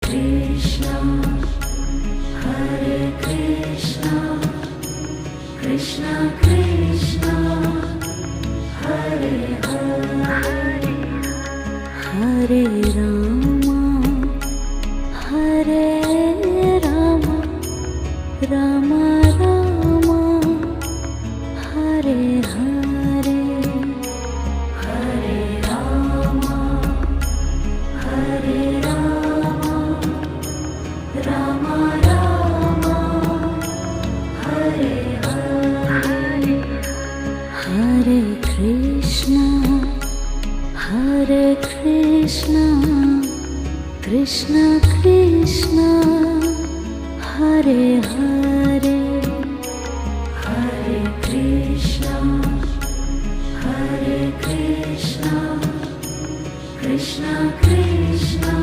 Krishna, Hare Krishna, Krishna Krishna, Hare Hare, Hare Rama, Hare Rama, Rama Rama, Hare Hare, Hare Rama, Hare Rama, Rama Rama, Hare Hare, Hare Krishna, Hare Krishna, Krishna Krishna, Hare Hare, Hare Krishna, Hare Krishna, Krishna Krishna,